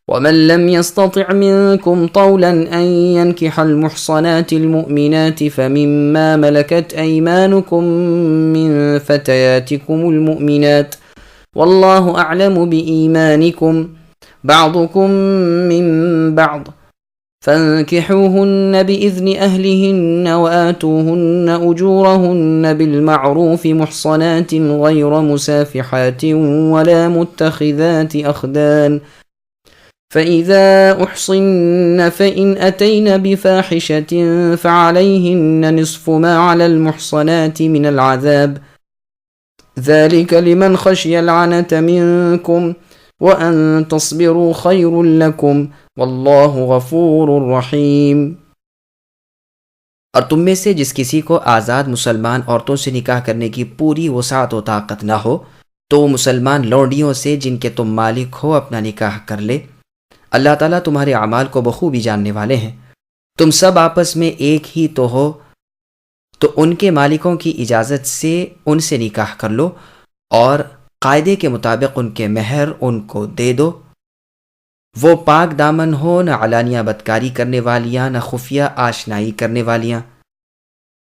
ومن لم يستطع منكم طولا أن ينكح المحصنات المؤمنات فمما ملكت أيمانكم من فتياتكم المؤمنات والله أعلم بإيمانكم بعضكم من بعض فانكحوهن بإذن أهلهن وآتوهن أجورهن بالمعروف محصنات غير مسافحات ولا متخذات أخدان فإذا أحصن فإن أتين بفاحشة فعليهن نصف ما على المحصنات من العذاب ذلك لمن خشي العنة منكم وأن تصبروا خير لكم واللہ غفور رحیم۔ اور تم میں سے جس کسی کو آزاد مسلمان عورتوں سے نکاح کرنے کی پوری وسعت و طاقت نہ ہو تو وہ مسلمان لونڈیوں سے جن کے تم مالک ہو اپنا نکاح کر لے۔ اللہ تعالیٰ تمہارے اعمال کو بخوبی جاننے والے ہیں۔ تم سب آپس میں ایک ہی تو ہو تو ان کے مالکوں کی اجازت سے ان سے نکاح کر لو اور قاعدے کے مطابق ان کے مہر ان کو دے دو۔ وہ پاک دامن ہو، نہ علانیہ بدکاری کرنے والیاں نہ خفیہ آشنائی کرنے والیاں۔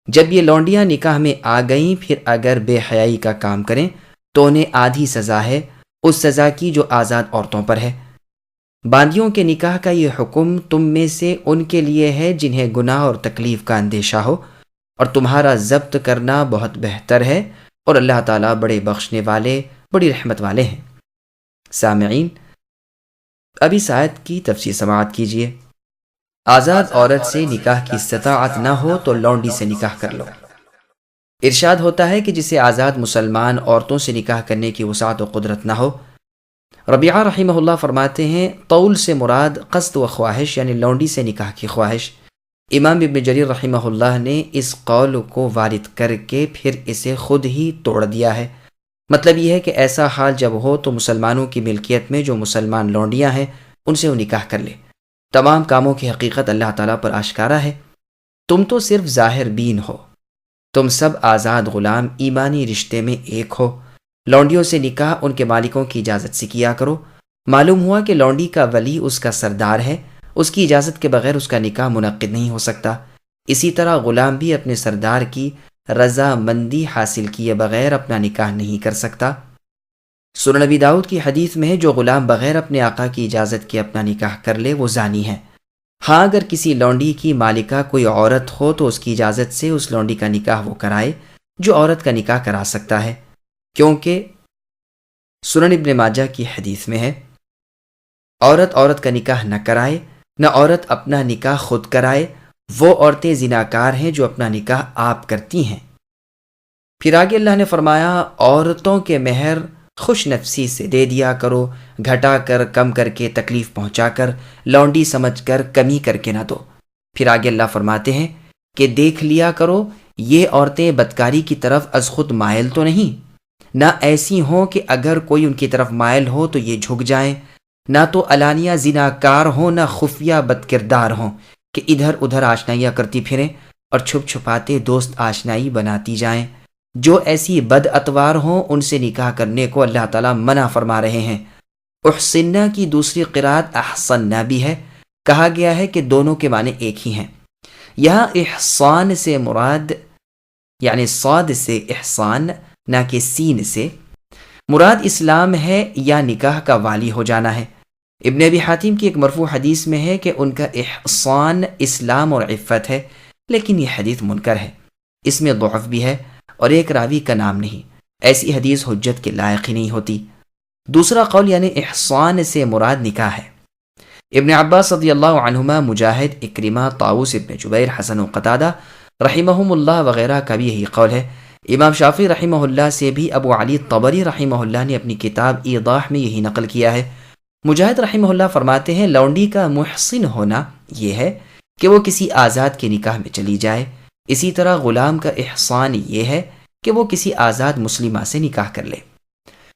جب یہ لونڈیاں نکاح میں آ گئیں پھر اگر بے حیائی کا کام کریں تو انہیں آدھی سزا ہے اس سزا کی جو آزاد عورتوں پر ہے۔ باندیوں کے نکاح کا یہ حکم تم میں سے ان کے لیے ہے جنہیں گناہ اور تکلیف کا اندیشہ ہو، اور تمہارا ضبط کرنا بہت بہتر ہے، اور اللہ تعالیٰ بڑے بخشنے والے بڑی رحمت والے ہیں۔ سامعین، اب اس آیت کی تفسیر سماعت کیجیے۔ آزاد عورت سے نکاح کی استطاعت نہ ہو تو لونڈی سے نکاح کر لو۔ ارشاد ہوتا ہے کہ جسے آزاد مسلمان عورتوں سے نکاح کرنے کی وسعت و قدرت نہ ہو۔ ربیعہ رحمہ اللہ فرماتے ہیں طول سے مراد قصد و خواہش، یعنی لونڈی سے نکاح کی خواہش۔ امام ابن جریر رحمہ اللہ نے اس قول کو وارد کر کے پھر اسے خود ہی توڑ دیا ہے۔ مطلب یہ ہے کہ ایسا حال جب ہو تو مسلمانوں کی ملکیت میں جو مسلمان لونڈیاں ہیں ان سے وہ نکاح کر لے۔ تمام کاموں کی حقیقت اللہ تعالیٰ پر آشکارا ہے۔ تم تو صرف ظاہر بین ہو، تم سب آزاد غلام ایمانی رشتے میں ایک ہو۔ لونڈیوں سے نکاح ان کے مالکوں کی اجازت سے کیا کرو۔ معلوم ہوا کہ لونڈی کا ولی اس کا سردار ہے، اس کی اجازت کے بغیر اس کا نکاح منعقد نہیں ہو سکتا۔ اسی طرح غلام بھی اپنے سردار کی رضا مندی حاصل کیے بغیر اپنا نکاح نہیں کر سکتا۔ سنن نبی داؤد کی حدیث میں ہے جو غلام بغیر اپنے آقا کی اجازت کے اپنا نکاح کر لے وہ زانی ہے۔ ہاں اگر کسی لونڈی کی مالکہ کوئی عورت ہو تو اس کی اجازت سے اس لونڈی کا نکاح وہ کرائے جو عورت کا نکاح کرا سکتا ہے، کیونکہ سنن ابن ماجہ کی حدیث میں ہے عورت کا نکاح نہ کرائے، نہ عورت اپنا نکاح خود کرائے، وہ عورتیں زناکار ہیں جو اپنا نکاح آپ کرتی ہیں۔ پھر آگے اللہ نے فرمایا عورتوں کے مہر خوش نفسی سے دے دیا کرو، گھٹا کر، کم کر کے، تکلیف پہنچا کر، لونڈی سمجھ کر، کمی کر کے نہ دو۔ پھر آگے اللہ فرماتے ہیں کہ دیکھ لیا کرو یہ عورتیں بدکاری کی طرف از خود مائل تو نہیں، نہ ایسی ہوں کہ اگر کوئی ان کی طرف مائل ہو تو یہ جھک جائیں، نہ تو علانیہ زناکار ہوں نہ خفیہ بدکردار ہوں کہ ادھر ادھر آشنائیاں کرتی پھریں اور چھپ چھپاتے دوست آشنائی بناتی جائیں۔ جو ایسی بد اتوار ہوں ان سے نکاح کرنے کو اللہ تعالیٰ منع فرما رہے ہیں۔ احسنہ کی دوسری قرات احسنہ بھی ہے، کہا گیا ہے کہ دونوں کے معنی ایک ہی ہیں۔ یہاں احسان سے مراد یعنی صاد سے احسان نہ کہ سین سے مراد اسلام ہے یا نکاح کا والی ہو جانا ہے۔ ابن ابی حاتم کی ایک مرفوع حدیث میں ہے کہ ان کا احسان اسلام اور عفت ہے، لیکن یہ حدیث منکر ہے، اس میں ضعف بھی ہے اور ایک راوی کا نام نہیں۔ ایسی حدیث حجت کے لائق ہی نہیں ہوتی۔ دوسرا قول یعنی احسان سے مراد نکاح ہے۔ ابن عباس رضی اللہ عنہما، مجاہد، اکرمہ، طاؤس ابن جبیر، حسن و قتادہ رحمہم اللہ وغیرہ کا بھی یہی قول ہے۔ امام شافعی رحمہ اللہ سے بھی ابو علی طبری رحمہ اللہ نے اپنی کتاب ایضاح میں یہی نقل کیا ہے۔ مجاہد رحمہ اللہ فرماتے ہیں لونڈی کا محسن ہونا یہ ہے کہ وہ کسی آزاد کے نکاح میں چلی جائے، اسی طرح غلام کا احسان یہ ہے کہ وہ کسی آزاد مسلمہ سے نکاح کر لے۔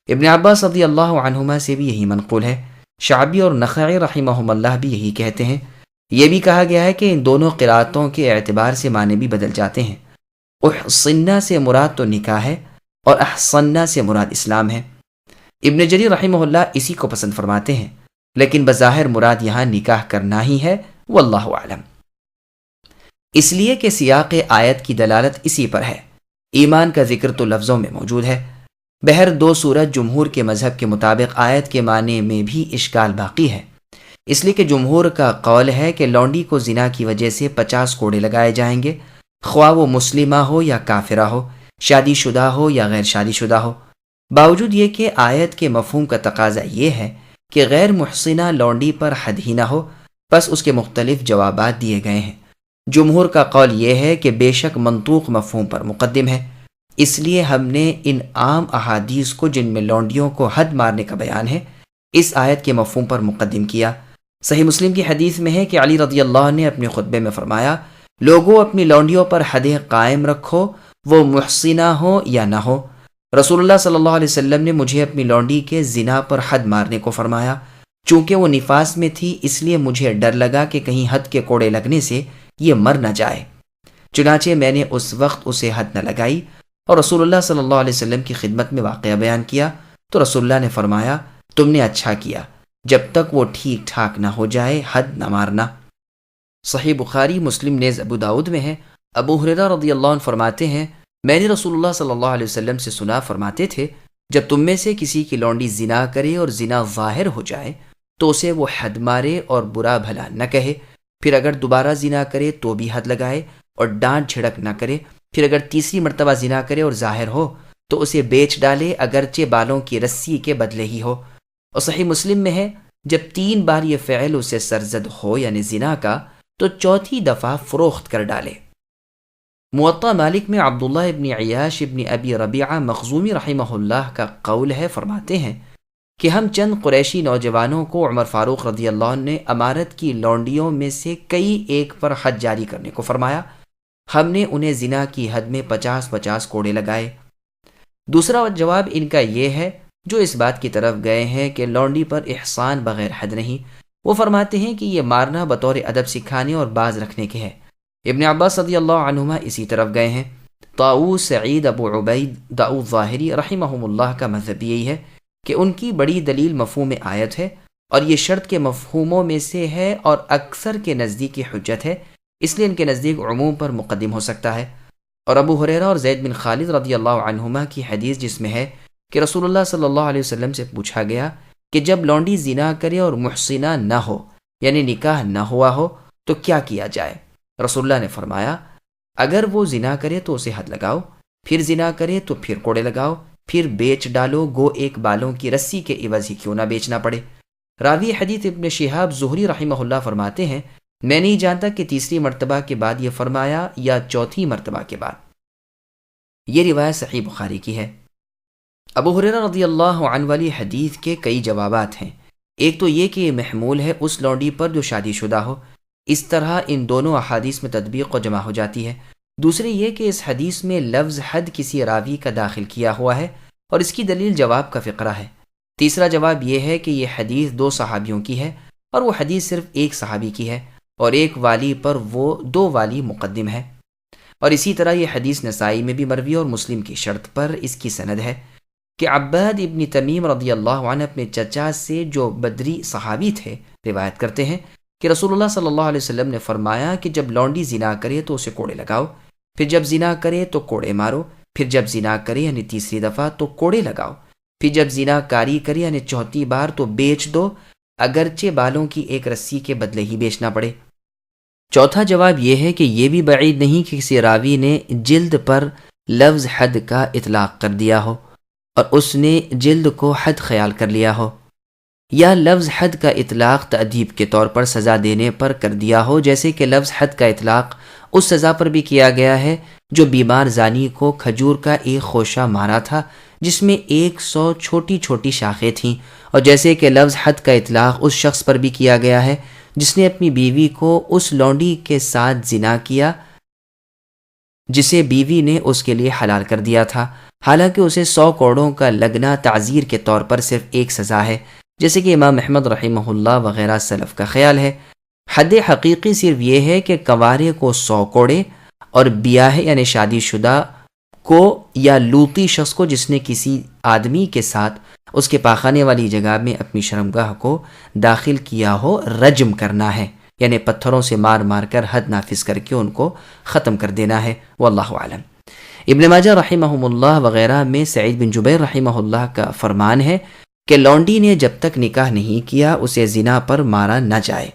ابن عباس رضی اللہ عنہما سے بھی یہی منقول ہے۔ شعبی اور نخعی رحمہم اللہ بھی یہی کہتے ہیں۔ یہ بھی کہا گیا ہے کہ ان دونوں قراتوں کے اعتبار سے معنی بھی بدل جاتے ہیں۔ احسنہ سے مراد تو نکاح ہے اور احسنہ سے مراد اسلام ہے۔ ابن جریر رحمہ اللہ اسی کو پسند فرماتے ہیں۔ لیکن بظاہر مراد یہاں نکاح کرنا ہی ہے، واللہ اعلم، اس لیے کہ سیاق آیت کی دلالت اسی پر ہے۔ ایمان کا ذکر تو لفظوں میں موجود ہے، بہر دو صورت جمہور کے مذہب کے مطابق آیت کے معنی میں بھی اشکال باقی ہے، اس لیے کہ جمہور کا قول ہے کہ لونڈی کو زنا کی وجہ سے 50 کوڑے لگائے جائیں گے، خواہ وہ مسلمہ ہو یا کافرہ ہو، شادی شدہ ہو یا غیر شادی شدہ ہو، باوجود یہ کہ آیت کے مفہوم کا تقاضا یہ ہے کہ غیر محسنہ لونڈی پر حد ہی نہ ہو، بس اس کے مختلف جوابات دیے گئے ہیں۔ جمہور کا قول یہ ہے کہ بے شک منطوق مفہوم پر مقدم ہے، اس لیے ہم نے ان عام احادیث کو جن میں لونڈیوں کو حد مارنے کا بیان ہے، اس آیت کے مفہوم پر مقدم کیا۔ صحیح مسلم کی حدیث میں ہے کہ علی رضی اللہ عنہ نے اپنے خطبے میں فرمایا، لوگوں اپنی لونڈیوں پر حدیں قائم رکھو، وہ محسنہ ہو یا نہ ہو۔ رسول اللہ صلی اللہ علیہ وسلم نے مجھے اپنی لونڈی کے زنا پر حد مارنے کو فرمایا، چونکہ وہ نفاس میں تھی اس لیے مجھے ڈر لگا کہ کہیں حد کے کوڑے لگنے سے یہ مر نہ جائے، چنانچہ میں نے اس وقت اسے حد نہ لگائی اور رسول اللہ صلی اللہ علیہ وسلم کی خدمت میں واقعہ بیان کیا تو رسول اللہ نے فرمایا، تم نے اچھا کیا، جب تک وہ ٹھیک ٹھاک نہ ہو جائے حد نہ مارنا۔ صحیح بخاری مسلم نیز ابو داؤد میں ہے، ابو ہریرہ رضی اللہ عنہ فرماتے ہیں، میں نے رسول اللہ صلی اللہ علیہ وسلم سے سنا، فرماتے تھے، جب تم میں سے کسی کی لونڈی زنا کرے اور زنا ظاہر ہو جائے تو اسے وہ حد مارے اور برا بھلا نہ کہے، پھر اگر دوبارہ زنا کرے تو بھی حد لگائے اور ڈانٹ جھڑک نہ کرے، پھر اگر تیسری مرتبہ زنا کرے اور ظاہر ہو تو اسے بیچ ڈالے اگرچہ بالوں کی رسی کے بدلے ہی ہو۔ اور صحیح مسلم میں ہے، جب 3 بار یہ فعل اسے سرزد ہو یعنی زنا کا تو چوتھی دفعہ فروخت کر ڈالے۔ موطا مالک میں عبداللہ ابن عیاش ابن ابی ربیعہ مخزومی رحمہ اللہ کا قول ہے، فرماتے ہیں کہ ہم چند قریشی نوجوانوں کو عمر فاروق رضی اللہ عنہ نے امارت کی لونڈیوں میں سے کئی ایک پر حد جاری کرنے کو فرمایا، ہم نے انہیں زنا کی حد میں 50 کوڑے لگائے۔ دوسرا جواب ان کا یہ ہے جو اس بات کی طرف گئے ہیں کہ لونڈی پر احسان بغیر حد نہیں، وہ فرماتے ہیں کہ یہ مارنا بطور ادب سکھانے اور باز رکھنے کے ہے۔ ابن عباس رضی اللہ عنہما اسی طرف گئے ہیں۔ طاؤوس، سعید، ابو عبید، داؤد ظاہری رحمہم اللہ کا مذہب یہی ہے کہ ان کی بڑی دلیل مفہوم آیت ہے اور یہ شرط کے مفہوموں میں سے ہے اور اکثر کے نزدیک حجت ہے، اس لیے ان کے نزدیک عموم پر مقدم ہو سکتا ہے۔ اور ابو ہریرہ اور زید بن خالد رضی اللہ عنہما کی حدیث جس میں ہے کہ رسول اللہ صلی اللہ علیہ وسلم سے پوچھا گیا کہ جب لونڈی زنا کرے اور محسنہ نہ ہو یعنی نکاح نہ ہوا ہو تو کیا کیا جائے؟ رسول اللہ نے فرمایا، اگر وہ زنا کرے تو اسے حد لگاؤ، پھر زنا کرے تو پھر کوڑے لگاؤ، پھر بیچ ڈالو، گو ایک بالوں کی رسی کے عوض ہی کیوں نہ بیچنا پڑے۔ راوی حدیث ابن شہاب زہری رحمہ اللہ فرماتے ہیں، میں نہیں جانتا کہ تیسری مرتبہ کے بعد یہ فرمایا یا چوتھی مرتبہ کے بعد۔ یہ روایت صحیح بخاری کی ہے۔ ابو ہریرہ رضی اللہ عنہ والی حدیث کے کئی جوابات ہیں۔ ایک تو یہ کہ یہ محمول ہے اس لونڈی پر جو شادی شدہ ہو، اس طرح ان دونوں احادیث میں تطبیق و جمع ہو جاتی ہے۔ دوسری یہ کہ اس حدیث میں لفظ حد کسی راوی کا داخل کیا ہوا ہے اور اس کی دلیل جواب کا فقرہ ہے۔ تیسرا جواب یہ ہے کہ یہ حدیث 2 صحابیوں کی ہے اور وہ حدیث صرف ایک صحابی کی ہے اور ایک والی پر وہ 2 والی مقدم ہے، اور اسی طرح یہ حدیث نسائی میں بھی مروی اور مسلم کی شرط پر اس کی سند ہے کہ عباد ابن تمیم رضی اللہ عنہ اپنے چچا سے جو بدری صحابی تھے روایت کرتے ہیں کہ رسول اللہ صلی اللہ علیہ وسلم نے فرمایا کہ جب لونڈی زنا کرے تو اسے کوڑے لگاؤ، پھر جب زنا کرے تو کوڑے مارو، پھر جب زنا کرے یعنی تیسری دفعہ تو کوڑے لگاؤ، پھر جب زنا کاری کرے یعنی چوتھی بار تو بیچ دو اگرچہ بالوں کی ایک رسی کے بدلے ہی بیچنا پڑے۔ چوتھا جواب یہ ہے کہ یہ بھی بعید نہیں کہ کسی راوی نے جلد پر لفظ حد کا اطلاق کر دیا ہو اور اس نے جلد کو حد خیال کر لیا ہو، یا لفظ حد کا اطلاق تأدیب کے طور پر سزا دینے پر کر دیا ہو، جیسے کہ لفظ حد کا اطلاق اس سزا پر بھی کیا گیا ہے جو بیمار زانی کو کھجور کا ایک خوشہ مارا تھا جس میں 100 چھوٹی چھوٹی شاخیں تھیں، اور جیسے کہ لفظ حد کا اطلاق اس شخص پر بھی کیا گیا ہے جس نے اپنی بیوی کو اس لونڈی کے ساتھ زنا کیا جسے بیوی نے اس کے لیے حلال کر دیا تھا، حالانکہ اسے 100 کوڑوں کا لگنا تعزیر کے طور پر صرف ایک سزا ہے، جیسے کہ امام احمد رحمہ اللہ وغیرہ سلف کا خیال ہے۔ حد حقیقی صرف یہ ہے کہ کنوارے کو 100 کوڑے اور بیاہ یعنی شادی شدہ کو یا لوطی شخص کو جس نے کسی آدمی کے ساتھ اس کے پاخانے والی جگہ میں اپنی شرمگاہ کو داخل کیا ہو رجم کرنا ہے، یعنی پتھروں سے مار مار کر حد نافذ کر کے ان کو ختم کر دینا ہے۔ واللہ عالم۔ ابن ماجہ رحمہم اللہ وغیرہ میں سعید بن جبیر رحمہ اللہ کا فرمان ہے کہ لونڈی نے جب تک نکاح نہیں کیا اسے زنا پر مارا نہ جائے۔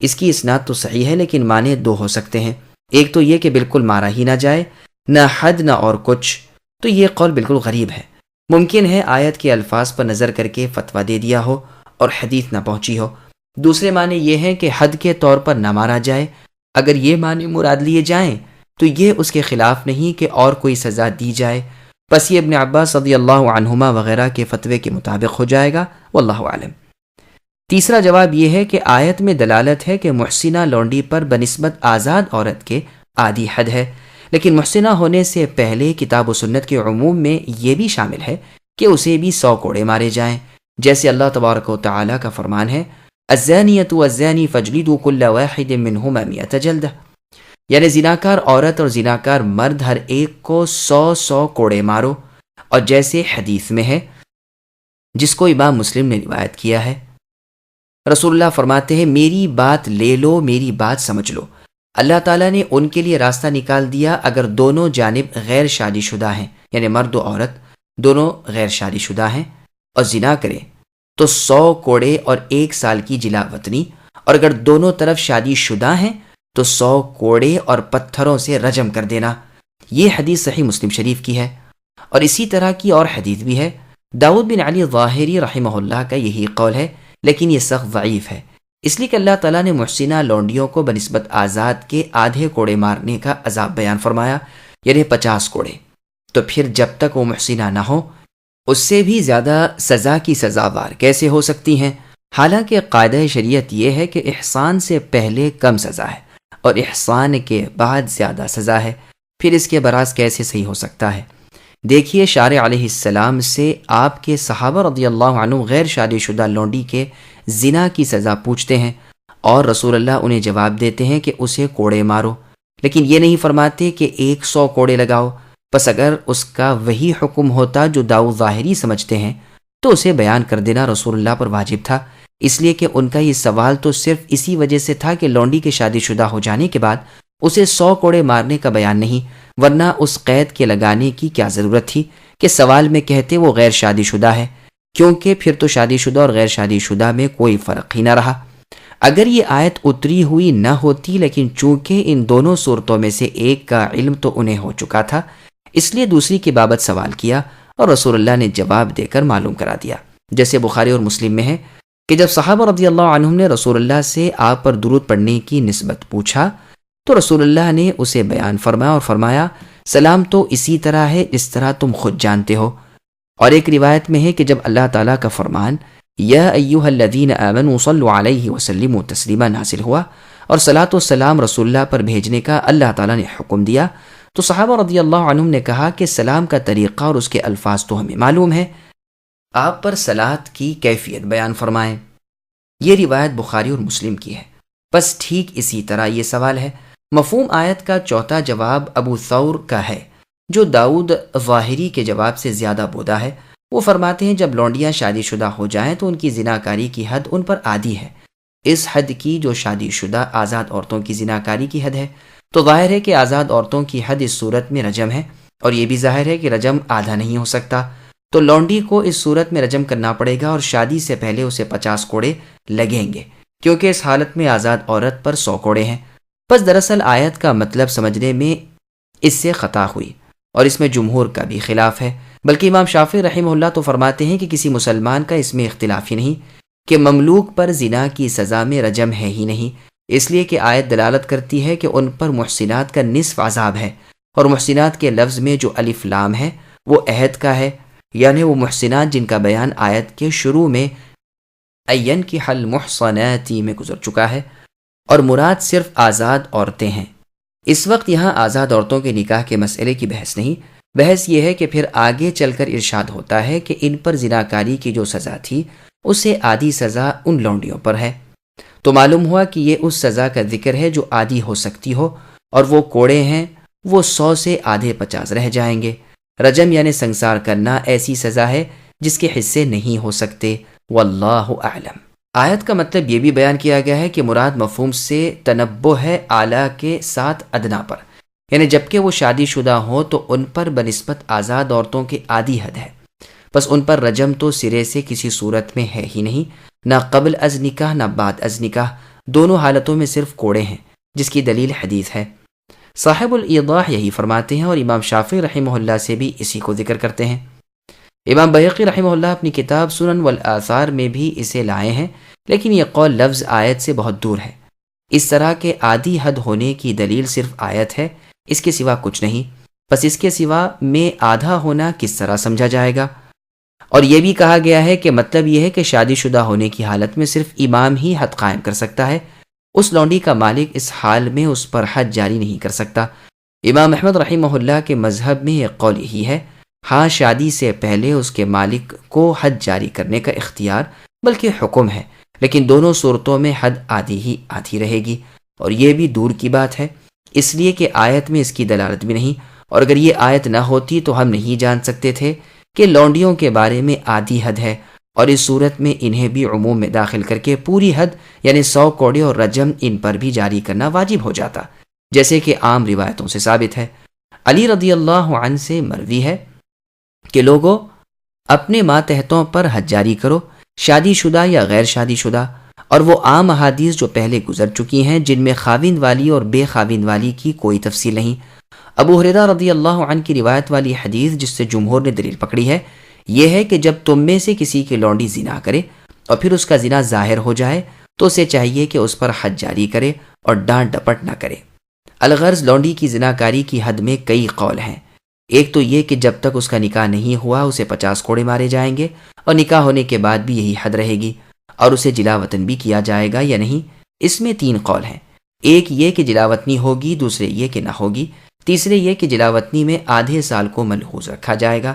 اس کی اسناد تو صحیح ہے، لیکن معنی دو ہو سکتے ہیں۔ ایک تو یہ کہ بالکل مارا ہی نہ جائے، نہ حد نہ اور کچھ، تو یہ قول بالکل غریب ہے۔ ممکن ہے آیت کے الفاظ پر نظر کر کے فتویٰ دے دیا ہو اور حدیث نہ پہنچی ہو۔ دوسرے معنی یہ ہیں کہ حد کے طور پر نہ مارا جائے۔ اگر یہ معنی مراد لیے جائیں تو یہ اس کے خلاف نہیں کہ اور کوئی سزا دی جائے، پس یہ ابن عباس رضی اللہ عنہما وغیرہ کے فتوے کے مطابق ہو جائے گا، واللہ عالم۔ تیسرا جواب یہ ہے کہ آیت میں دلالت ہے کہ محسنہ لونڈی پر بنسبت آزاد عورت کے آدھی حد ہے، لیکن محسنہ ہونے سے پہلے کتاب و سنت کے عموم میں یہ بھی شامل ہے کہ اسے بھی 100 کوڑے مارے جائیں، جیسے اللہ تبارک و تعالیٰ کا فرمان ہے الزانیۃ والزانی فاجلدوا کل واحد منہما 100 جلدہ، یعنی زناکار عورت اور زناکار مرد ہر ایک کو 100 کوڑے مارو، اور جیسے حدیث میں ہے جس کو امام مسلم نے روایت کیا ہے، رسول اللہ فرماتے ہیں میری بات لے لو، میری بات سمجھ لو، اللہ تعالیٰ نے ان کے لیے راستہ نکال دیا اگر دونوں جانب غیر شادی شدہ ہیں، یعنی مرد و عورت دونوں غیر شادی شدہ ہیں اور زنا کریں تو 100 کوڑے اور 1 سال کی جلا وطنی، اور اگر دونوں طرف شادی شدہ ہیں تو 100 کوڑے اور پتھروں سے رجم کر دینا۔ یہ حدیث صحیح مسلم شریف کی ہے، اور اسی طرح کی اور حدیث بھی ہے۔ داؤد بن علی ظاہری رحمہ اللہ کا یہی قول ہے، لیکن یہ سخت ضعیف ہے، اس لیے کہ اللہ تعالیٰ نے محسنہ لونڈیوں کو بنسبت آزاد کے آدھے کوڑے مارنے کا عذاب بیان فرمایا، یعنی 50 کوڑے، تو پھر جب تک وہ محسنہ نہ ہو اس سے بھی زیادہ سزا کی سزاوار کیسے ہو سکتی ہیں؟ حالانکہ قاعدہ شریعت یہ ہے کہ احسان سے پہلے کم سزا ہے اور احسان کے بعد زیادہ سزا ہے، پھر اس کے برعکس کیسے صحیح ہو سکتا ہے؟ دیکھیے شارع علیہ السلام سے آپ کے صحابہ رضی اللہ عنہ غیر شادی شدہ لونڈی کے زنا کی سزا پوچھتے ہیں اور رسول اللہ انہیں جواب دیتے ہیں کہ اسے کوڑے مارو، لیکن یہ نہیں فرماتے کہ 100 کوڑے لگاؤ۔ پس اگر اس کا وہی حکم ہوتا جو داؤد ظاہری سمجھتے ہیں تو اسے بیان کر دینا رسول اللہ پر واجب تھا، اس لیے کہ ان کا یہ سوال تو صرف اسی وجہ سے تھا کہ لونڈی کے شادی شدہ ہو جانے کے بعد اسے 100 کوڑے مارنے کا بیان نہیں، ورنہ اس قید کے لگانے کی کیا ضرورت تھی کہ سوال میں کہتے وہ غیر شادی شدہ ہے، کیونکہ پھر تو شادی شدہ اور غیر شادی شدہ میں کوئی فرق ہی نہ رہا۔ اگر یہ آیت اتری ہوئی نہ ہوتی، لیکن چونکہ ان دونوں صورتوں میں سے ایک کا علم تو انہیں ہو چکا تھا، اس لیے دوسری کی بابت سوال کیا اور رسول اللہ نے جواب دے کر معلوم کرا دیا، جیسے بخاری اور مسلم میں ہے کہ جب صحابہ رضی اللہ عنہم نے رسول اللہ سے آپ پر درود پڑھنے کی نسبت پوچھا تو رسول اللہ نے اسے بیان فرمایا اور فرمایا سلام تو اسی طرح ہے جس طرح تم خود جانتے ہو۔ اور ایک روایت میں ہے کہ جب اللہ تعالیٰ کا فرمان یا ایھا الذین آمنوا صلوا علیہ وسلموا تسلیما نازل ہوا اور صلاۃ و سلام رسول اللہ پر بھیجنے کا اللہ تعالیٰ نے حکم دیا، تو صحابہ رضی اللہ عنہم نے کہا کہ سلام کا طریقہ اور اس کے الفاظ تو ہمیں معلوم ہے، آپ پر صلاۃ کی کیفیت بیان فرمائیں۔ یہ روایت بخاری اور مسلم کی ہے۔ بس ٹھیک اسی طرح یہ سوال ہے۔ مفہوم آیت کا چوتھا جواب ابو ثور کا ہے، جو داؤد ظاہری کے جواب سے زیادہ بودا ہے۔ وہ فرماتے ہیں جب لونڈیاں شادی شدہ ہو جائیں تو ان کی زناکاری کی حد ان پر عادی ہے، اس حد کی جو شادی شدہ آزاد عورتوں کی زناکاری کی حد ہے، تو ظاہر ہے کہ آزاد عورتوں کی حد اس صورت میں رجم ہے، اور یہ بھی ظاہر ہے کہ رجم آدھا نہیں ہو سکتا، تو لونڈی کو اس صورت میں رجم کرنا پڑے گا اور شادی سے پہلے اسے 50 کوڑے لگیں گے، کیونکہ اس حالت میں آزاد عورت پر 100 کوڑے ہیں۔ پس دراصل آیت کا مطلب سمجھنے میں اس سے خطا ہوئی، اور اس میں جمہور کا بھی خلاف ہے، بلکہ امام شافعی رحمہ اللہ تو فرماتے ہیں کہ کسی مسلمان کا اس میں اختلاف ہی نہیں کہ مملوک پر زنا کی سزا میں رجم ہے ہی نہیں، اس لیے کہ آیت دلالت کرتی ہے کہ ان پر محسنات کا نصف عذاب ہے، اور محسنات کے لفظ میں جو الف لام ہے وہ عہد کا ہے، یعنی وہ محسنات جن کا بیان آیت کے شروع میں اینکح المحصنات میں گزر چکا ہے، اور مراد صرف آزاد عورتیں ہیں۔ اس وقت یہاں آزاد عورتوں کے نکاح کے مسئلے کی بحث نہیں، بحث یہ ہے کہ پھر آگے چل کر ارشاد ہوتا ہے کہ ان پر زناکاری کی جو سزا تھی اس سے آدھی سزا ان لونڈیوں پر ہے، تو معلوم ہوا کہ یہ اس سزا کا ذکر ہے جو آدھی ہو سکتی ہو، اور وہ کوڑے ہیں وہ 100 سے آدھے 50 رہ جائیں گے۔ رجم یعنی سنسار کرنا ایسی سزا ہے جس کے حصے نہیں ہو سکتے، واللہ اعلم۔ آیت کا مطلب یہ بھی بیان کیا گیا ہے کہ مراد مفہوم سے تنبہ ہے اعلیٰ کے ساتھ ادنا پر، یعنی جبکہ وہ شادی شدہ ہوں تو ان پر بنسبت آزاد عورتوں کے آدھی حد ہے، بس ان پر رجم تو سرے سے کسی صورت میں ہے ہی نہیں، نہ قبل از نکاح نہ بعد از نکاح، دونوں حالتوں میں صرف کوڑے ہیں، جس کی دلیل حدیث ہے۔ صاحب الایضاح یہی فرماتے ہیں اور امام شافعی رحمہ اللہ سے بھی اسی کو ذکر کرتے ہیں۔ امام بیہقی رحمہ اللہ اپنی کتاب سنن والآثار میں بھی اسے لائے ہیں، لیکن یہ قول لفظ آیت سے بہت دور ہے۔ اس طرح کے آدھی حد ہونے کی دلیل صرف آیت ہے، اس کے سوا کچھ نہیں، بس اس کے سوا میں آدھا ہونا کس طرح سمجھا جائے گا؟ اور یہ بھی کہا گیا ہے کہ مطلب یہ ہے کہ شادی شدہ ہونے کی حالت میں صرف امام ہی حد قائم کر سکتا ہے، اس لونڈی کا مالک اس حال میں اس پر حد جاری نہیں کر سکتا۔ امام احمد رحمہ اللہ کے مذہب میں یہ قول یہی ہے، ہاں شادی سے پہلے اس کے مالک کو حد جاری کرنے کا اختیار بلکہ حکم ہے، لیکن دونوں صورتوں میں حد آدھی ہی آدھی رہے گی، اور یہ بھی دور کی بات ہے، اس لیے کہ آیت میں اس کی دلالت بھی نہیں، اور اگر یہ آیت نہ ہوتی تو ہم نہیں جان سکتے تھے کہ لونڈیوں کے بارے میں آدھی حد ہے، اور اس صورت میں انہیں بھی عموم میں داخل کر کے پوری حد یعنی 100 کوڑے اور رجم ان پر بھی جاری کرنا واجب ہو جاتا، جیسے کہ عام روایتوں سے ثابت ہے۔ علی رضی اللہ عنہ سے مروی ہے کہ لوگوں اپنے ماتحتوں پر حد جاری کرو، شادی شدہ یا غیر شادی شدہ، اور وہ عام احادیث جو پہلے گزر چکی ہیں جن میں خاوند والی اور بے خاوند والی کی کوئی تفصیل نہیں۔ ابو ہریرہ رضی اللہ عنہ کی روایت والی حدیث جس سے جمہور نے دلیل پکڑی ہے یہ ہے کہ جب تم میں سے کسی کی لونڈی زنا کرے اور پھر اس کا زنا ظاہر ہو جائے تو اسے چاہیے کہ اس پر حد جاری کرے اور ڈانٹ ڈپٹ نہ کرے۔ الغرض لونڈی کی زناکاری کی حد میں کئی قول ہیں، ایک تو یہ کہ جب تک اس کا نکاح نہیں ہوا اسے 50 کوڑے مارے جائیں گے، اور نکاح ہونے کے بعد بھی یہی حد رہے گی، اور اسے جلا وطن بھی کیا جائے گا یا نہیں، اس میں 3 قول ہیں، ایک یہ کہ جلا وطنی ہوگی، دوسرے یہ کہ نہ ہوگی، تیسرے یہ کہ جلا وطنی میں آدھے سال کو ملحوظ رکھا جائے گا،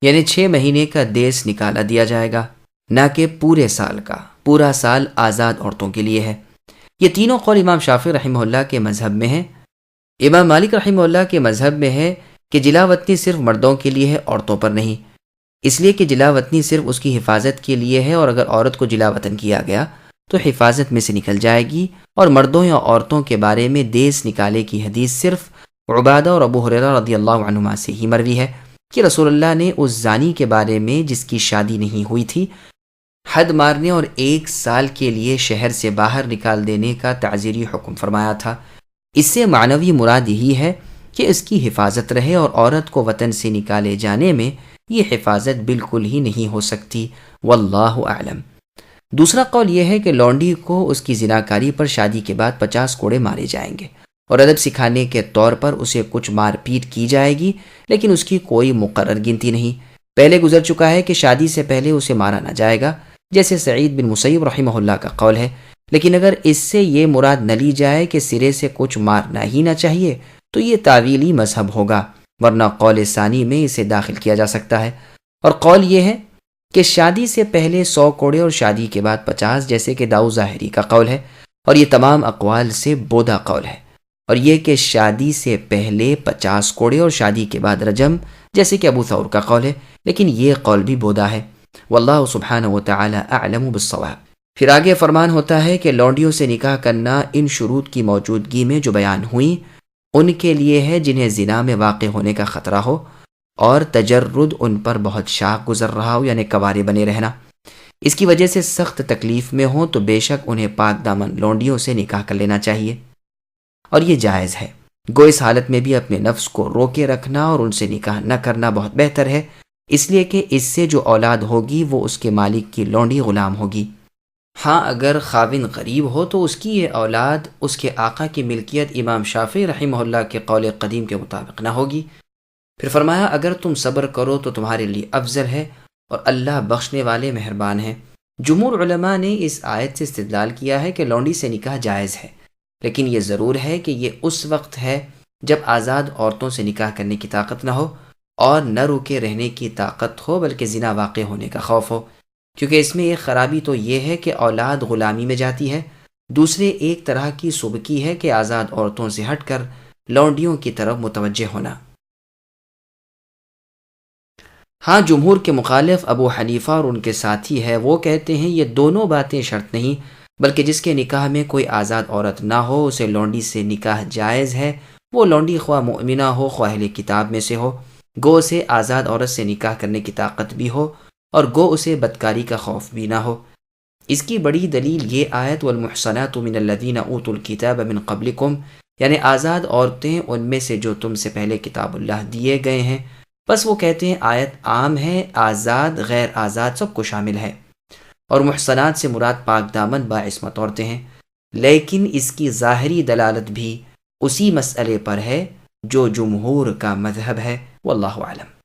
یعنی 6 مہینے کا دیس نکالا دیا جائے گا، نہ کہ پورے سال کا، پورا سال آزاد عورتوں کے لیے ہے۔ یہ تینوں قول امام شافعی رحمہ اللہ کے مذہب میں ہیں۔ امام مالک رحمہ اللہ کے مذہب میں ہے کہ جلا وطنی صرف مردوں کے لیے ہے، عورتوں پر نہیں، اس لیے کہ جلا وطنی صرف اس کی حفاظت کے لیے ہے، اور اگر عورت کو جلا وطن کیا گیا تو حفاظت میں سے نکل جائے گی، اور مردوں یا عورتوں کے بارے میں دیس نکالے کی حدیث صرف عبادہ اور ابو ہریرہ رضی اللہ عنہما سے ہی مروی ہے کہ رسول اللہ نے اس زانی کے بارے میں جس کی شادی نہیں ہوئی تھی حد مارنے اور 1 سال کے لیے شہر سے باہر نکال دینے کا تعزیری حکم فرمایا تھا۔ اس سے معنوی مراد یہی ہے کہ اس کی حفاظت رہے، اور عورت کو وطن سے نکالے جانے میں یہ حفاظت بالکل ہی نہیں ہو سکتی، واللہ اعلم۔ دوسرا قول یہ ہے کہ لونڈی کو اس کی زناکاری پر شادی کے بعد 50 کوڑے مارے جائیں گے، اور ادب سکھانے کے طور پر اسے کچھ مار پیٹ کی جائے گی، لیکن اس کی کوئی مقرر گنتی نہیں۔ پہلے گزر چکا ہے کہ شادی سے پہلے اسے مارا نہ جائے گا، جیسے سعید بن مسیب رحمہ اللہ کا قول ہے، لیکن اگر اس سے یہ مراد نہ لی جائے کہ سرے سے کچھ مارنا ہی نہ چاہیے تو یہ تعویلی مذہب ہوگا، ورنہ قول ثانی میں اسے داخل کیا جا سکتا ہے۔ اور قول یہ ہے کہ شادی سے پہلے 100 کوڑے اور شادی کے بعد 50، جیسے کہ داؤ ظاہری کا قول ہے، اور یہ تمام اقوال سے بودا قول ہے۔ اور یہ کہ شادی سے پہلے 50 کوڑے اور شادی کے بعد رجم، جیسے کہ ابو ثور کا قول ہے، لیکن یہ قول بھی بودا ہے، واللہ سبحانہ وتعالی اعلم بالصواب۔ پھر آگے فرمان ہوتا ہے کہ لونڈیوں سے نکاح کرنا ان شروط کی موجودگی میں جو بیان ہوئیں ان کے لیے ہے جنہیں زنا میں واقع ہونے کا خطرہ ہو اور تجرد ان پر بہت شاق گزر رہا ہو، یعنی کوارے بنے رہنا، اس کی وجہ سے سخت تکلیف میں ہوں تو بے شک انہیں پاک دامن لونڈیوں سے نکاح کر لینا چاہیے، اور یہ جائز ہے۔ گو اس حالت میں بھی اپنے نفس کو روکے رکھنا اور ان سے نکاح نہ کرنا بہت بہتر ہے، اس لیے کہ اس سے جو اولاد ہوگی وہ اس کے مالک کی لونڈی غلام ہوگی۔ ہاں اگر خاوند غریب ہو تو اس کی یہ اولاد اس کے آقا کی ملکیت امام شافعی رحمہ اللہ کے قول قدیم کے مطابق نہ ہوگی۔ پھر فرمایا اگر تم صبر کرو تو تمہارے لیے افضل ہے، اور اللہ بخشنے والے مہربان ہیں۔ جمہور علماء نے اس آیت سے استدلال کیا ہے کہ لونڈی سے نکاح جائز ہے، لیکن یہ ضرور ہے کہ یہ اس وقت ہے جب آزاد عورتوں سے نکاح کرنے کی طاقت نہ ہو اور نہ روکے رہنے کی طاقت ہو بلکہ زنا واقع ہونے کا خوف ہو، کیونکہ اس میں ایک خرابی تو یہ ہے کہ اولاد غلامی میں جاتی ہے، دوسرے ایک طرح کی سبکی ہے کہ آزاد عورتوں سے ہٹ کر لونڈیوں کی طرف متوجہ ہونا۔ ہاں جمہور کے مخالف ابو حنیفہ اور ان کے ساتھی ہے، وہ کہتے ہیں یہ دونوں باتیں شرط نہیں، بلکہ جس کے نکاح میں کوئی آزاد عورت نہ ہو اسے لونڈی سے نکاح جائز ہے، وہ لونڈی خواہ مؤمنہ ہو خواہ اہل کتاب میں سے ہو، گو اسے آزاد عورت سے نکاح کرنے کی طاقت بھی ہو اور گو اسے بدکاری کا خوف بھی نہ ہو۔ اس کی بڑی دلیل یہ آیت والمحصنات من الذین اوتوا الکتاب من قبلکم، یعنی آزاد عورتیں ان میں سے جو تم سے پہلے کتاب اللہ دیے گئے ہیں۔ بس وہ کہتے ہیں آیت عام ہے، آزاد غیر آزاد سب کو شامل ہے، اور محصنات سے مراد پاک دامن باعصمت عورتیں ہیں، لیکن اس کی ظاہری دلالت بھی اسی مسئلے پر ہے جو جمہور کا مذہب ہے، واللہ اعلم۔